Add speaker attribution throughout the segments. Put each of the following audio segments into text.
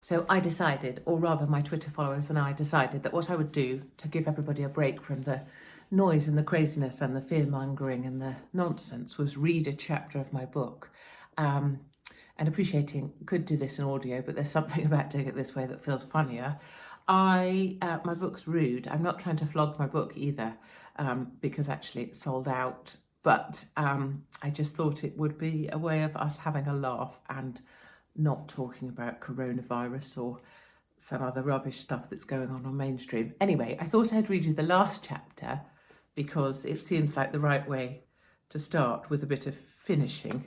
Speaker 1: So I decided, or rather my Twitter followers and I decided, that what I would do to give everybody a break from the noise and the craziness and the fear-mongering and the nonsense was read a chapter of my book. And appreciating could do this in audio, but there's something about doing it this way that feels funnier. My book's rude. I'm not trying to flog my book either, because actually it's sold out. But I just thought it would be a way of us having a laugh and not talking about coronavirus or some other rubbish stuff that's going on mainstream. Anyway, I thought I'd read you the last chapter because it seems like the right way to start, with a bit of finishing.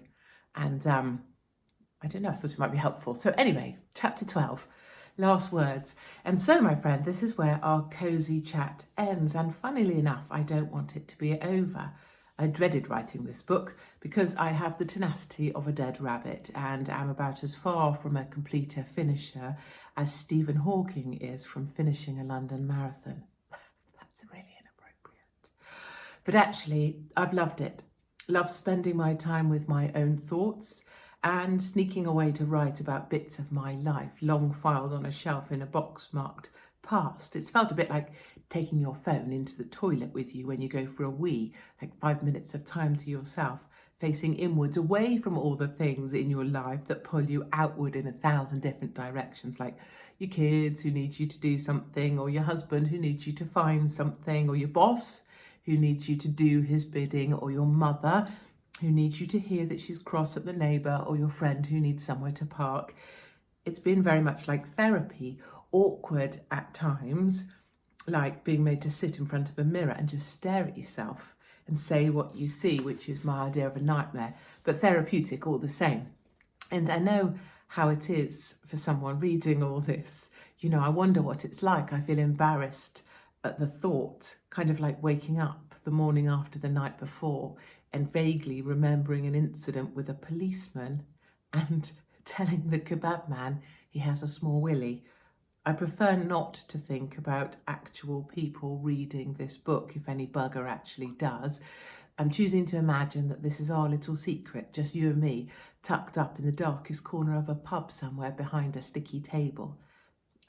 Speaker 1: And I don't know, I thought it might be helpful. So anyway, chapter 12, last words. And so, my friend, this is where our cosy chat ends. And funnily enough, I don't want it to be over. I dreaded writing this book because I have the tenacity of a dead rabbit and am about as far from a completer finisher as Stephen Hawking is from finishing a London marathon. That's really inappropriate. But actually, I've loved it. Loved spending my time with my own thoughts and sneaking away to write about bits of my life, long filed on a shelf in a box marked past. It's felt a bit like taking your phone into the toilet with you when you go for a wee, like 5 minutes of time to yourself, facing inwards, away from all the things in your life that pull you outward in 1,000 different directions, like your kids who need you to do something, or your husband who needs you to find something, or your boss who needs you to do his bidding, or your mother who needs you to hear that she's cross at the neighbour, or your friend who needs somewhere to park. It's been very much like therapy, awkward at times, like being made to sit in front of a mirror and just stare at yourself and say what you see, which is my idea of a nightmare, but therapeutic all the same. And I know how it is for someone reading all this. You know, I wonder what it's like. I feel embarrassed at the thought, kind of like waking up the morning after the night before and vaguely remembering an incident with a policeman and telling the kebab man he has a small willy. I prefer not to think about actual people reading this book, if any bugger actually does. I'm choosing to imagine that this is our little secret, just you and me, tucked up in the darkest corner of a pub somewhere behind a sticky table.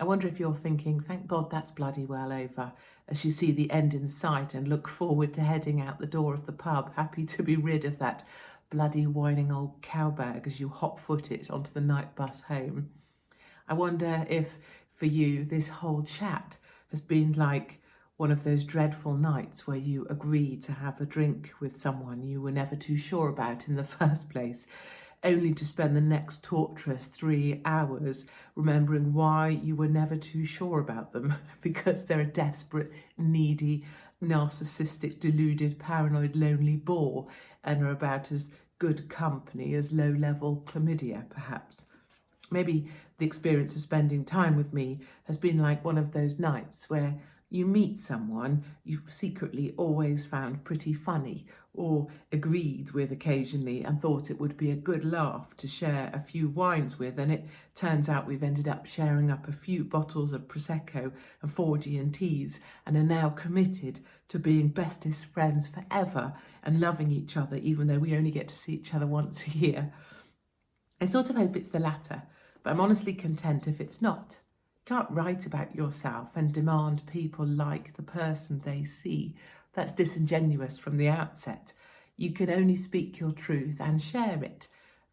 Speaker 1: I wonder if you're thinking, thank God that's bloody well over, as you see the end in sight and look forward to heading out the door of the pub, happy to be rid of that bloody whining old cowbag as you hot-foot it onto the night bus home. I wonder if, for you, this whole chat has been like one of those dreadful nights where you agreed to have a drink with someone you were never too sure about in the first place, only to spend the next torturous 3 hours remembering why you were never too sure about them, because they're a desperate, needy, narcissistic, deluded, paranoid, lonely bore and are about as good company as low-level chlamydia, perhaps. Maybe the experience of spending time with me has been like one of those nights where you meet someone you've secretly always found pretty funny or agreed with occasionally and thought it would be a good laugh to share a few wines with, and it turns out we've ended up sharing up a few bottles of Prosecco and 4 G&Ts and are now committed to being bestest friends forever and loving each other even though we only get to see each other once a year. I sort of hope it's the latter, but I'm honestly content if it's not. You can't write about yourself and demand people like the person they see. That's disingenuous from the outset. You can only speak your truth and share it.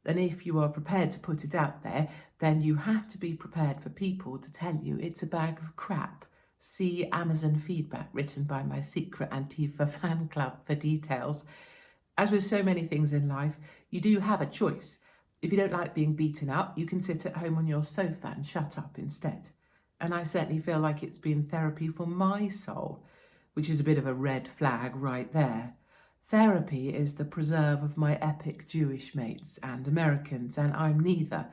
Speaker 1: And if you are prepared to put it out there, then you have to be prepared for people to tell you it's a bag of crap. See Amazon feedback written by my secret Antifa fan club for details. As with so many things in life, you do have a choice. If you don't like being beaten up, you can sit at home on your sofa and shut up instead. And I certainly feel like it's been therapy for my soul, which is a bit of a red flag right there. Therapy is the preserve of my epic Jewish mates and Americans, and I'm neither.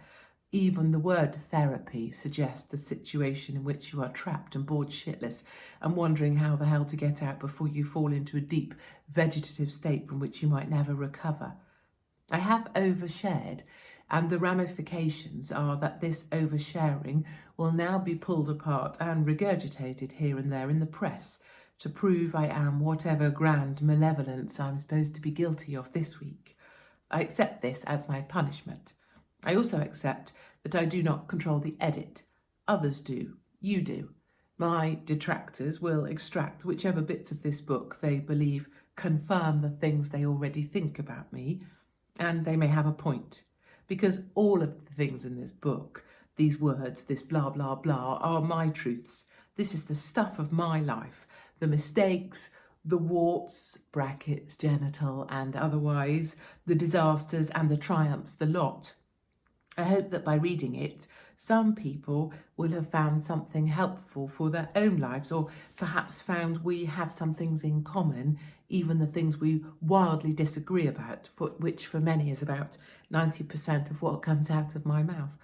Speaker 1: Even the word therapy suggests a situation in which you are trapped and bored shitless and wondering how the hell to get out before you fall into a deep vegetative state from which you might never recover. I have overshared, and the ramifications are that this oversharing will now be pulled apart and regurgitated here and there in the press to prove I am whatever grand malevolence I'm supposed to be guilty of this week. I accept this as my punishment. I also accept that I do not control the edit, Others do. You do. My detractors will extract whichever bits of this book they believe confirm the things they already think about me, and they may have a point. Because all of the things in this book, these words, this blah, blah, blah, are my truths. This is the stuff of my life. The mistakes, the warts, brackets, genital and otherwise, the disasters and the triumphs, the lot. I hope that by reading it, some people will have found something helpful for their own lives, or perhaps found we have some things in common, even the things we wildly disagree about, which for many is about 90% of what comes out of my mouth.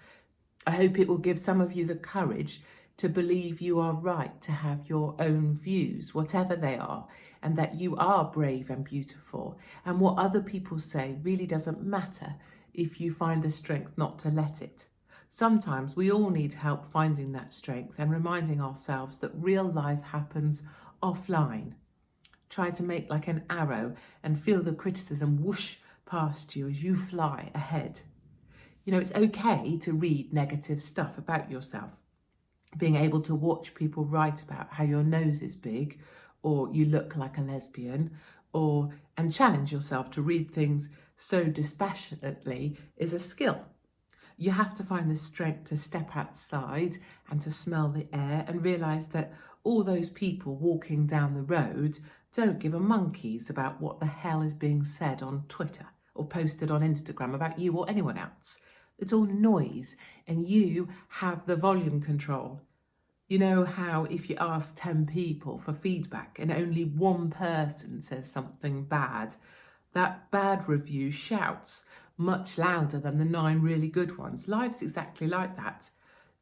Speaker 1: I hope it will give some of you the courage to believe you are right to have your own views, whatever they are, and that you are brave and beautiful, and what other people say really doesn't matter if you find the strength not to let it. Sometimes we all need help finding that strength and reminding ourselves that real life happens offline. Try to make like an arrow and feel the criticism whoosh past you as you fly ahead. You know, it's okay to read negative stuff about yourself. Being able to watch people write about how your nose is big, or you look like a lesbian, and challenge yourself to read things so dispassionately is a skill. You have to find the strength to step outside and to smell the air and realise that all those people walking down the road don't give a monkeys about what the hell is being said on Twitter or posted on Instagram about you or anyone else. It's all noise, and you have the volume control. You know how if you ask 10 people for feedback and only one person says something bad, that bad review shouts much louder than the 9 really good ones. Life's exactly like that.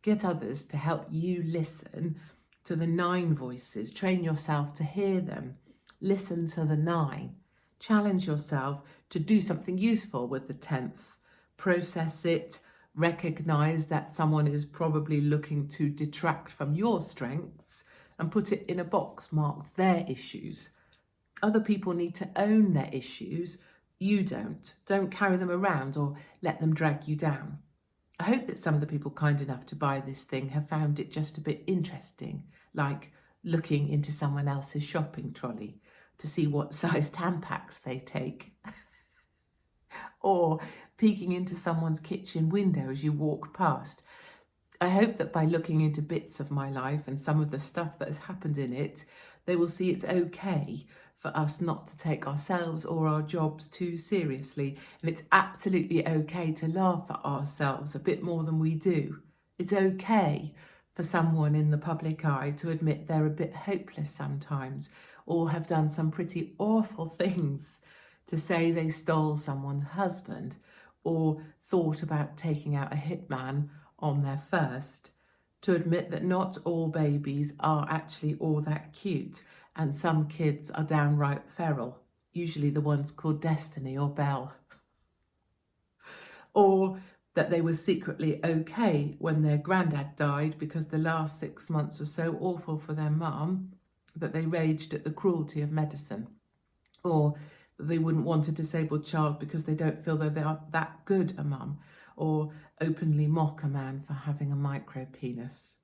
Speaker 1: Get others to help you listen to the 9 voices. Train yourself to hear them. Listen to the 9. Challenge yourself to do something useful with the 10th. Process it. Recognise that someone is probably looking to detract from your strengths and put it in a box marked their issues. Other people need to own their issues. You don't. Don't carry them around or let them drag you down. I hope that some of the people kind enough to buy this thing have found it just a bit interesting, like looking into someone else's shopping trolley to see what size Tampax they take. Or peeking into someone's kitchen window as you walk past. I hope that by looking into bits of my life and some of the stuff that has happened in it, they will see it's okay for us not to take ourselves or our jobs too seriously. And it's absolutely okay to laugh at ourselves a bit more than we do. It's okay for someone in the public eye to admit they're a bit hopeless sometimes or have done some pretty awful things, to say they stole someone's husband or thought about taking out a hitman on their first, to admit that not all babies are actually all that cute and some kids are downright feral, usually the ones called Destiny or Belle. Or that they were secretly okay when their granddad died because the last 6 months were so awful for their mum that they raged at the cruelty of medicine. Or they wouldn't want a disabled child because they don't feel that they are that good a mum, or openly mock a man for having a micro penis.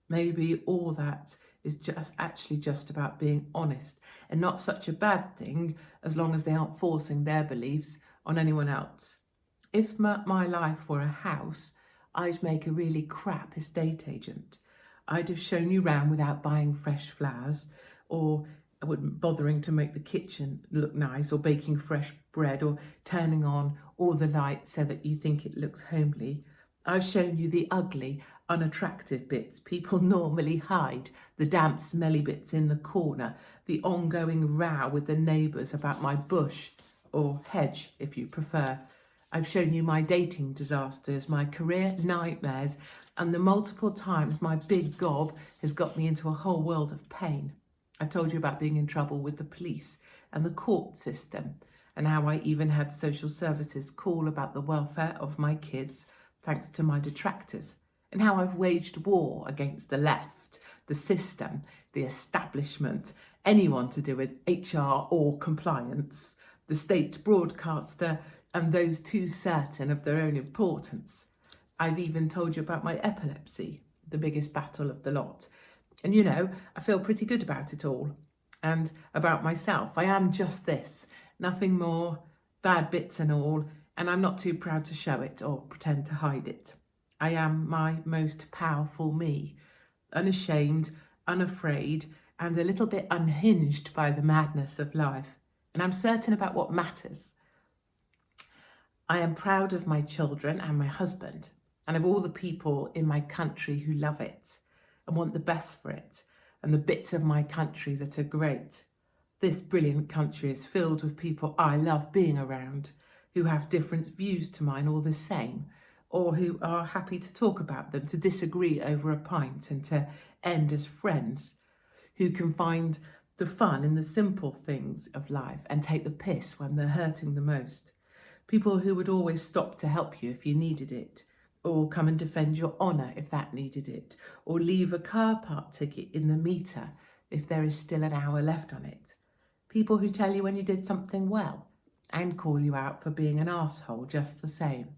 Speaker 1: Maybe all that is just about being honest, and not such a bad thing as long as they aren't forcing their beliefs on anyone else. If my life were a house, I'd make a really crap estate agent. I'd have shown you round without buying fresh flowers, or I wouldn't bothering to make the kitchen look nice, or baking fresh bread, or turning on all the lights so that you think it looks homely. I've shown you the ugly, unattractive bits people normally hide, the damp, smelly bits in the corner, the ongoing row with the neighbours about my bush, or hedge if you prefer. I've shown you my dating disasters, my career nightmares, and the multiple times my big gob has got me into a whole world of pain. I told you about being in trouble with the police and the court system, and how I even had social services call about the welfare of my kids, thanks to my detractors, and how I've waged war against the left, the system, the establishment, anyone to do with HR or compliance, the state broadcaster, and those too certain of their own importance. I've even told you about my epilepsy, the biggest battle of the lot. And you know, I feel pretty good about it all and about myself. I am just this, nothing more, bad bits and all, and I'm not too proud to show it or pretend to hide it. I am my most powerful me, unashamed, unafraid, and a little bit unhinged by the madness of life. And I'm certain about what matters. I am proud of my children and my husband, and of all the people in my country who love it and want the best for it, and the bits of my country that are great. This brilliant country is filled with people I love being around, who have different views to mine or the same, or who are happy to talk about them, to disagree over a pint and to end as friends, who can find the fun in the simple things of life and take the piss when they're hurting the most. People who would always stop to help you if you needed it, or come and defend your honour if that needed it, or leave a car park ticket in the meter if there is still an hour left on it. People who tell you when you did something well and call you out for being an arsehole just the same,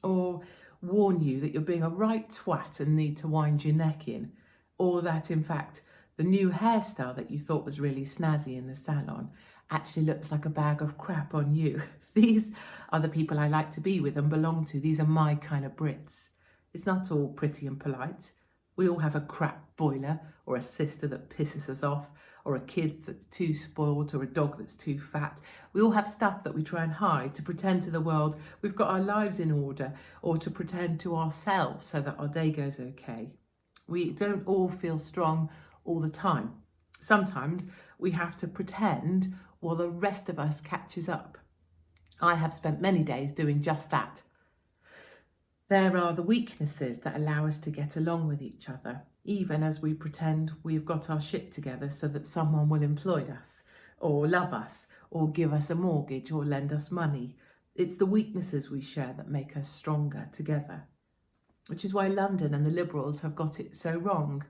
Speaker 1: or warn you that you're being a right twat and need to wind your neck in, or that in fact the new hairstyle that you thought was really snazzy in the salon actually looks like a bag of crap on you. These are the people I like to be with and belong to. These are my kind of Brits. It's not all pretty and polite. We all have a crap boiler, or a sister that pisses us off, or a kid that's too spoiled, or a dog that's too fat. We all have stuff that we try and hide to pretend to the world we've got our lives in order, or to pretend to ourselves so that our day goes okay. We don't all feel strong all the time. Sometimes we have to pretend while the rest of us catches up. I have spent many days doing just that. There are the weaknesses that allow us to get along with each other, even as we pretend we've got our shit together so that someone will employ us, or love us, or give us a mortgage, or lend us money. It's the weaknesses we share that make us stronger together. Which is why London and the Liberals have got it so wrong.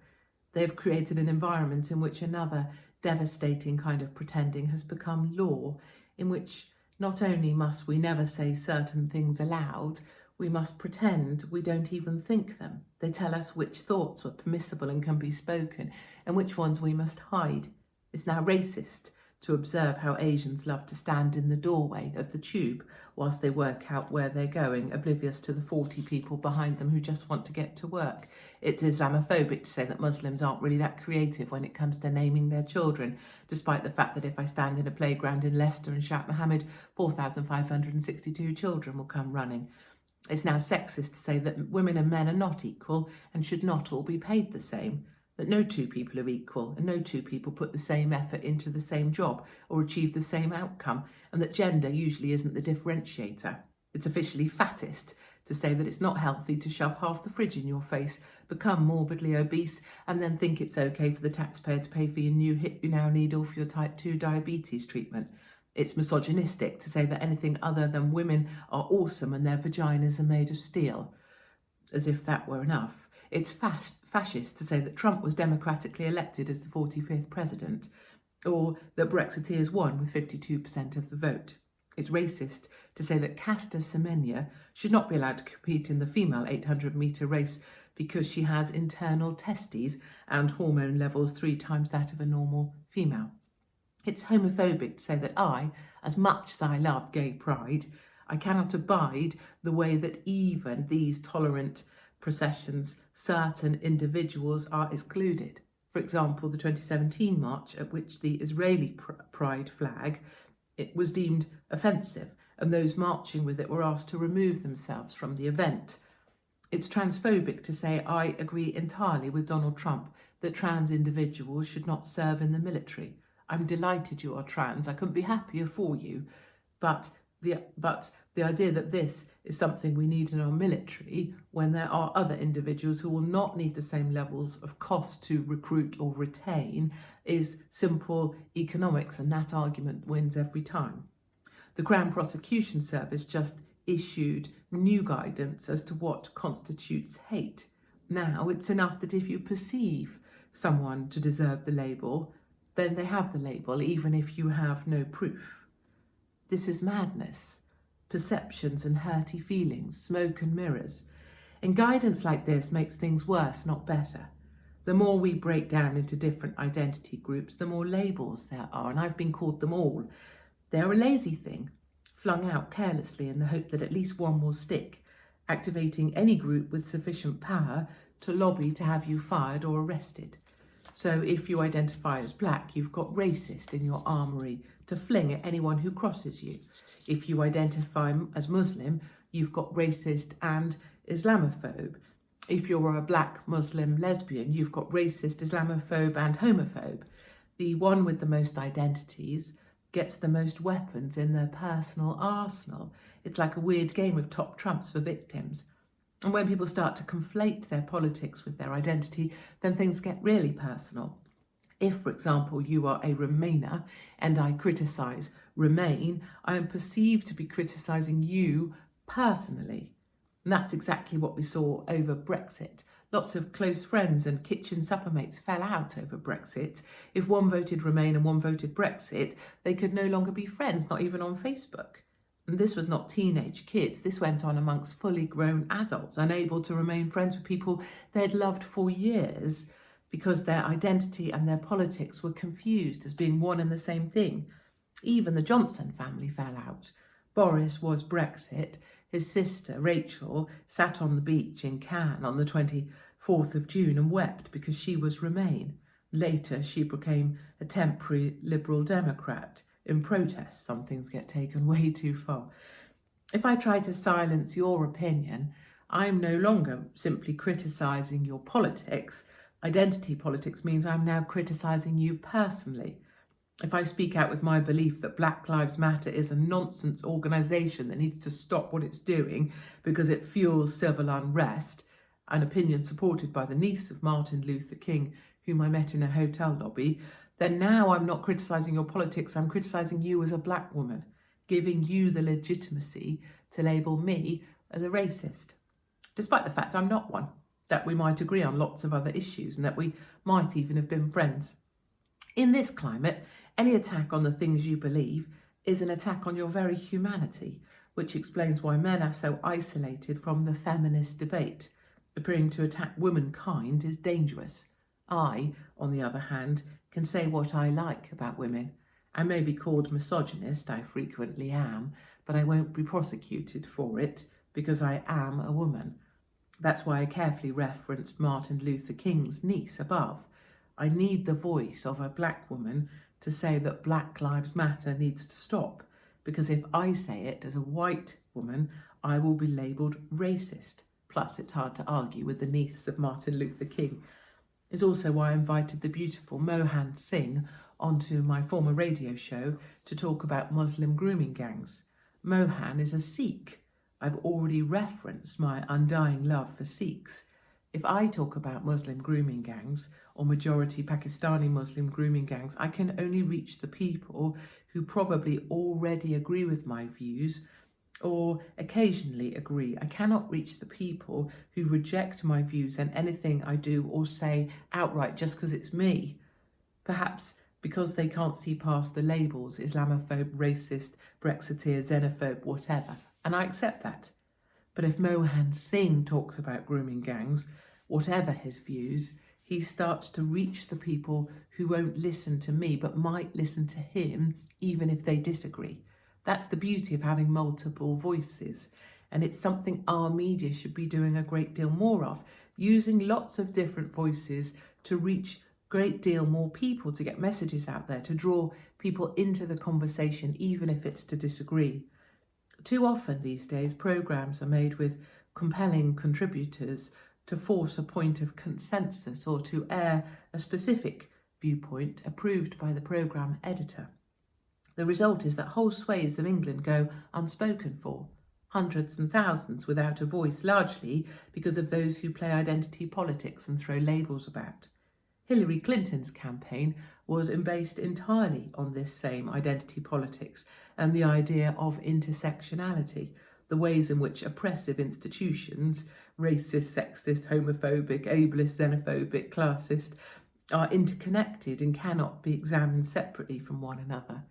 Speaker 1: They've created an environment in which another devastating kind of pretending has become law, in which not only must we never say certain things aloud, we must pretend we don't even think them. They tell us which thoughts are permissible and can be spoken, and which ones we must hide. It's now racist to observe how Asians love to stand in the doorway of the tube whilst they work out where they're going, oblivious to the 40 people behind them who just want to get to work. It's Islamophobic to say that Muslims aren't really that creative when it comes to naming their children, despite the fact that if I stand in a playground in Leicester and shout Muhammad, 4,562 children will come running. It's now sexist to say that women and men are not equal and should not all be paid the same, that no two people are equal and no two people put the same effort into the same job or achieve the same outcome, and that gender usually isn't the differentiator. It's officially fattist to say that it's not healthy to shove half the fridge in your face, become morbidly obese, and then think it's okay for the taxpayer to pay for your new hip you now need or for your type 2 diabetes treatment. It's misogynistic to say that anything other than women are awesome and their vaginas are made of steel, as if that were enough. It's fascist to say that Trump was democratically elected as the 45th president, or that Brexiteers won with 52% of the vote. It's racist to say that Caster Semenya should not be allowed to compete in the female 800-metre race because she has internal testes and hormone levels 3 times that of a normal female. It's homophobic to say that I, as much as I love gay pride, I cannot abide the way that even these tolerant processions, certain individuals are excluded. For example, the 2017 march at which the Israeli pride flag, it was deemed offensive, and those marching with it were asked to remove themselves from the event. It's transphobic to say I agree entirely with Donald Trump that trans individuals should not serve in the military. I'm delighted you are trans. I couldn't be happier for you. But the idea that this is something we need in our military when there are other individuals who will not need the same levels of cost to recruit or retain is simple economics, and that argument wins every time. The Crown Prosecution Service just issued new guidance as to what constitutes hate. Now, it's enough that if you perceive someone to deserve the label, then they have the label, even if you have no proof. This is madness, perceptions and hurty feelings, smoke and mirrors. And guidance like this makes things worse, not better. The more we break down into different identity groups, the more labels there are, and I've been called them all. They're a lazy thing, flung out carelessly in the hope that at least one will stick, activating any group with sufficient power to lobby to have you fired or arrested. So if you identify as black, you've got racist in your armoury to fling at anyone who crosses you. If you identify as Muslim, you've got racist and Islamophobe. If you're a black Muslim lesbian, you've got racist, Islamophobe and homophobe. The one with the most identities gets the most weapons in their personal arsenal. It's like a weird game of top trumps for victims. And when people start to conflate their politics with their identity, then things get really personal. If, for example, you are a Remainer and I criticise Remain, I am perceived to be criticising you personally. And that's exactly what we saw over Brexit. Lots of close friends and kitchen supper mates fell out over Brexit. If one voted Remain and one voted Brexit, they could no longer be friends, not even on Facebook. And this was not teenage kids. This went on amongst fully grown adults, unable to remain friends with people they'd loved for years because their identity and their politics were confused as being one and the same thing. Even the Johnson family fell out. Boris was Brexit. His sister, Rachel, sat on the beach in Cannes on the 24th of June and wept because she was Remain. Later, she became a temporary Liberal Democrat. In protest, some things get taken way too far. If I try to silence your opinion, I'm no longer simply criticising your politics. Identity politics means I'm now criticising you personally. If I speak out with my belief that Black Lives Matter is a nonsense organisation that needs to stop what it's doing because it fuels civil unrest, an opinion supported by the niece of Martin Luther King, whom I met in a hotel lobby, then now I'm not criticising your politics, I'm criticising you as a black woman, giving you the legitimacy to label me as a racist, despite the fact I'm not one, that we might agree on lots of other issues and that we might even have been friends. In this climate, any attack on the things you believe is an attack on your very humanity, which explains why men are so isolated from the feminist debate. Appearing to attack womankind is dangerous. I, on the other hand, can say what I like about women. I may be called misogynist, I frequently am, but I won't be prosecuted for it because I am a woman. That's why I carefully referenced Martin Luther King's niece above. I need the voice of a black woman to say that Black Lives Matter needs to stop, because if I say it as a white woman, I will be labelled racist. Plus, it's hard to argue with the niece of Martin Luther King. It's also why I invited the beautiful Mohan Singh onto my former radio show to talk about Muslim grooming gangs. Mohan is a Sikh. I've already referenced my undying love for Sikhs. If I talk about Muslim grooming gangs or majority Pakistani Muslim grooming gangs, I can only reach the people who probably already agree with my views or occasionally agree. I cannot reach the people who reject my views and anything I do or say outright just because it's me. Perhaps because they can't see past the labels, Islamophobe, racist, Brexiteer, xenophobe, whatever. And I accept that. But if Mohan Singh talks about grooming gangs, whatever his views, he starts to reach the people who won't listen to me but might listen to him even if they disagree. That's the beauty of having multiple voices, and it's something our media should be doing a great deal more of, using lots of different voices to reach a great deal more people, to get messages out there, to draw people into the conversation even if it's to disagree. Too often these days, programmes are made with compelling contributors to force a point of consensus or to air a specific viewpoint approved by the programme editor. The result is that whole swathes of England go unspoken for, hundreds and thousands without a voice, largely because of those who play identity politics and throw labels about. Hillary Clinton's campaign was based entirely on this same identity politics and the idea of intersectionality, the ways in which oppressive institutions, racist, sexist, homophobic, ableist, xenophobic, classist, are interconnected and cannot be examined separately from one another.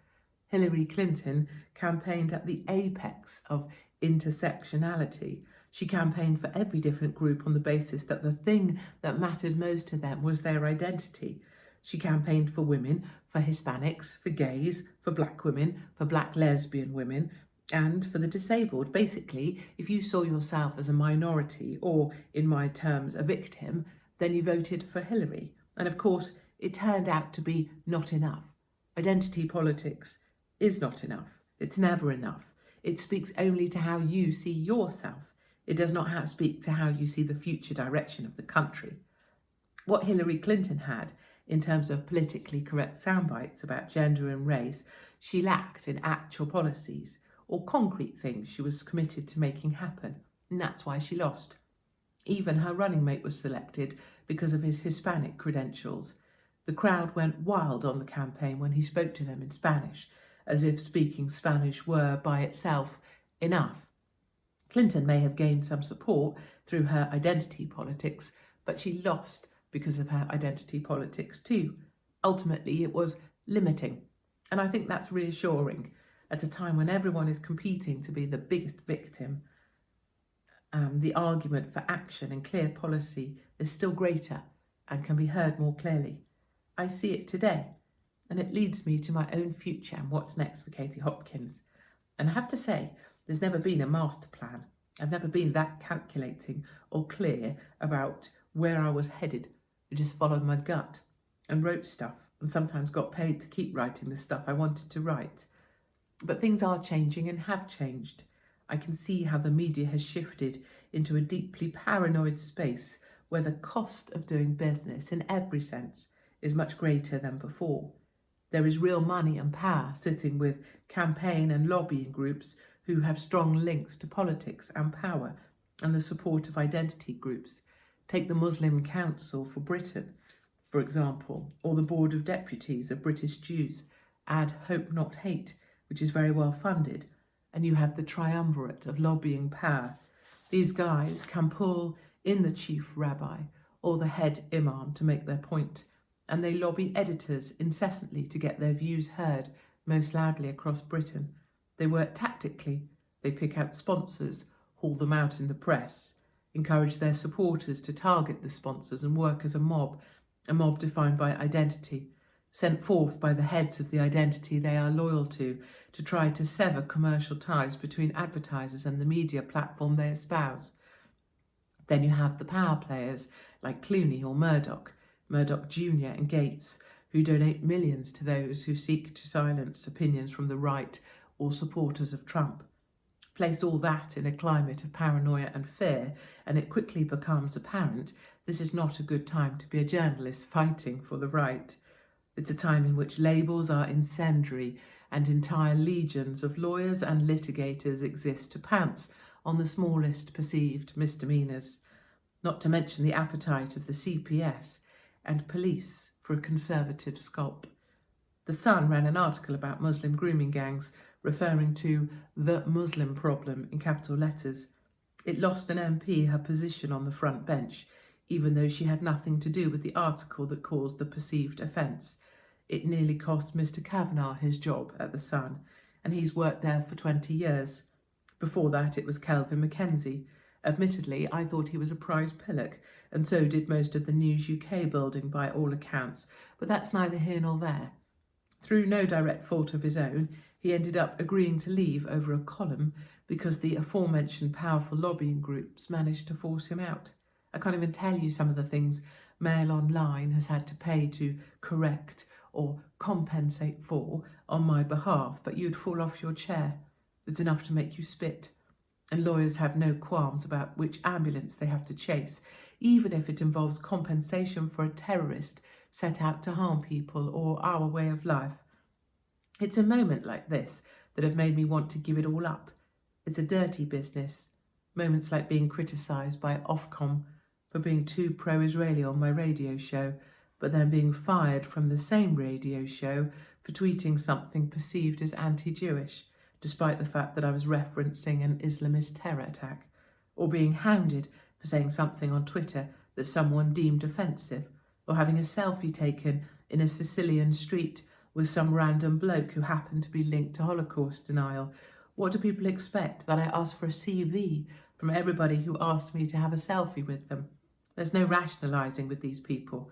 Speaker 1: Hillary Clinton campaigned at the apex of intersectionality. She campaigned for every different group on the basis that the thing that mattered most to them was their identity. She campaigned for women, for Hispanics, for gays, for black women, for black lesbian women, and for the disabled. Basically, if you saw yourself as a minority, or in my terms, a victim, then you voted for Hillary. And of course, it turned out to be not enough. Identity politics is not enough. It's never enough. It speaks only to how you see yourself. It does not speak to how you see the future direction of the country. What Hillary Clinton had in terms of politically correct soundbites about gender and race, she lacked in actual policies or concrete things she was committed to making happen, and that's why she lost. Even her running mate was selected because of his Hispanic credentials. The crowd went wild on the campaign when he spoke to them in Spanish, as if speaking Spanish were, by itself, enough. Clinton may have gained some support through her identity politics, but she lost because of her identity politics too. Ultimately, it was limiting, and I think that's reassuring at a time when everyone is competing to be the biggest victim. The argument for action and clear policy is still greater and can be heard more clearly. I see it today, and it leads me to my own future and what's next for Katie Hopkins. And I have to say, there's never been a master plan. I've never been that calculating or clear about where I was headed. I just followed my gut and wrote stuff, and sometimes got paid to keep writing the stuff I wanted to write. But things are changing and have changed. I can see how the media has shifted into a deeply paranoid space where the cost of doing business in every sense is much greater than before. There is real money and power sitting with campaign and lobbying groups who have strong links to politics and power and the support of identity groups. Take the Muslim Council for Britain, for example, or the Board of Deputies of British Jews. Add Hope Not Hate, which is very well funded, and you have the triumvirate of lobbying power. These guys can pull in the chief rabbi or the head imam to make their point, and they lobby editors incessantly to get their views heard most loudly across Britain. They work tactically. They pick out sponsors, haul them out in the press, encourage their supporters to target the sponsors and work as a mob defined by identity, sent forth by the heads of the identity they are loyal to try to sever commercial ties between advertisers and the media platform they espouse. Then you have the power players like Clooney or Murdoch Jr. and Gates, who donate millions to those who seek to silence opinions from the right or supporters of Trump. Place all that in a climate of paranoia and fear, and it quickly becomes apparent this is not a good time to be a journalist fighting for the right. It's a time in which labels are incendiary and entire legions of lawyers and litigators exist to pounce on the smallest perceived misdemeanours, not to mention the appetite of the CPS and police for a conservative scalp. The Sun ran an article about Muslim grooming gangs, referring to the Muslim problem in capital letters. It lost an MP her position on the front bench, even though she had nothing to do with the article that caused the perceived offence. It nearly cost Mr. Kavanagh his job at the Sun, and he's worked there for 20 years. Before that, it was Kelvin Mackenzie. Admittedly, I thought he was a prize pillock, and so did most of the News UK building by all accounts, but that's neither here nor there. Through no direct fault of his own, he ended up agreeing to leave over a column because the aforementioned powerful lobbying groups managed to force him out. I can't even tell you some of the things Mail Online has had to pay to correct or compensate for on my behalf, but you'd fall off your chair. It's enough to make you spit. And lawyers have no qualms about which ambulance they have to chase, even if it involves compensation for a terrorist set out to harm people or our way of life. It's a moment like this that have made me want to give it all up. It's a dirty business. Moments like being criticised by Ofcom for being too pro-Israeli on my radio show, but then being fired from the same radio show for tweeting something perceived as anti-Jewish, despite the fact that I was referencing an Islamist terror attack, or being hounded for saying something on Twitter that someone deemed offensive, or having a selfie taken in a Sicilian street with some random bloke who happened to be linked to Holocaust denial. What do people expect? That I ask for a CV from everybody who asked me to have a selfie with them. There's no rationalising with these people.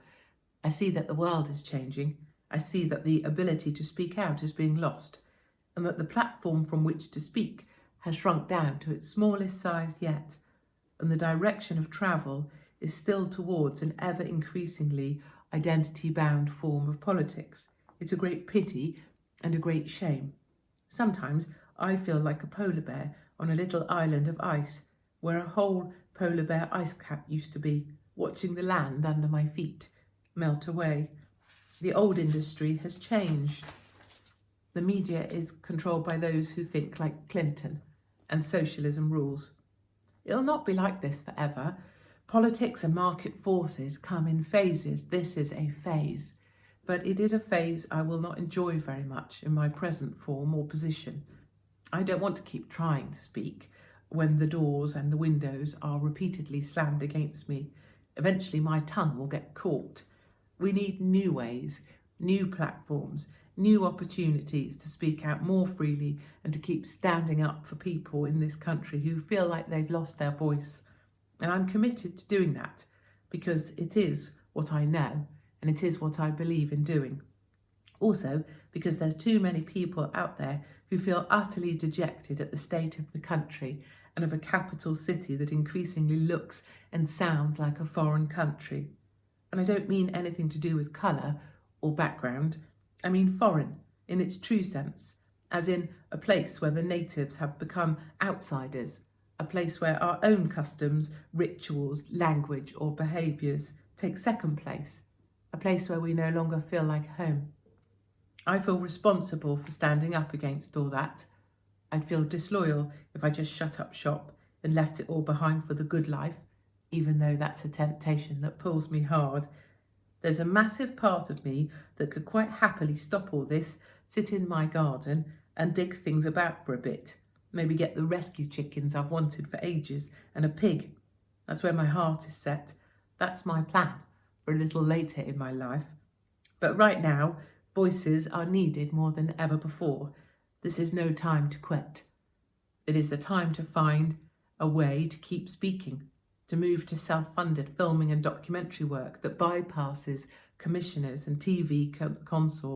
Speaker 1: I see that the world is changing. I see that the ability to speak out is being lost, and that the platform from which to speak has shrunk down to its smallest size yet, and the direction of travel is still towards an ever increasingly identity-bound form of politics. It's a great pity and a great shame. Sometimes I feel like a polar bear on a little island of ice, where a whole polar bear ice cap used to be, watching the land under my feet melt away. The old industry has changed. The media is controlled by those who think like Clinton, and socialism rules. It'll not be like this forever. Politics and market forces come in phases. This is a phase, but it is a phase I will not enjoy very much in my present form or position. I don't want to keep trying to speak when the doors and the windows are repeatedly slammed against me. Eventually my tongue will get caught. We need new ways, new platforms, new opportunities to speak out more freely and to keep standing up for people in this country who feel like they've lost their voice. And I'm committed to doing that because it is what I know and it is what I believe in doing. Also, because there's too many people out there who feel utterly dejected at the state of the country and of a capital city that increasingly looks and sounds like a foreign country. And I don't mean anything to do with colour or background. I mean foreign, in its true sense, as in a place where the natives have become outsiders, a place where our own customs, rituals, language or behaviours take second place, a place where we no longer feel like home. I feel responsible for standing up against all that. I'd feel disloyal if I just shut up shop and left it all behind for the good life, even though that's a temptation that pulls me hard. There's a massive part of me that could quite happily stop all this, sit in my garden and dig things about for a bit. Maybe get the rescue chickens I've wanted for ages and a pig. That's where my heart is set. That's my plan for a little later in my life. But right now, voices are needed more than ever before. This is no time to quit. It is the time to find a way to keep speaking, to move to self-funded filming and documentary work that bypasses commissioners and TV consoles.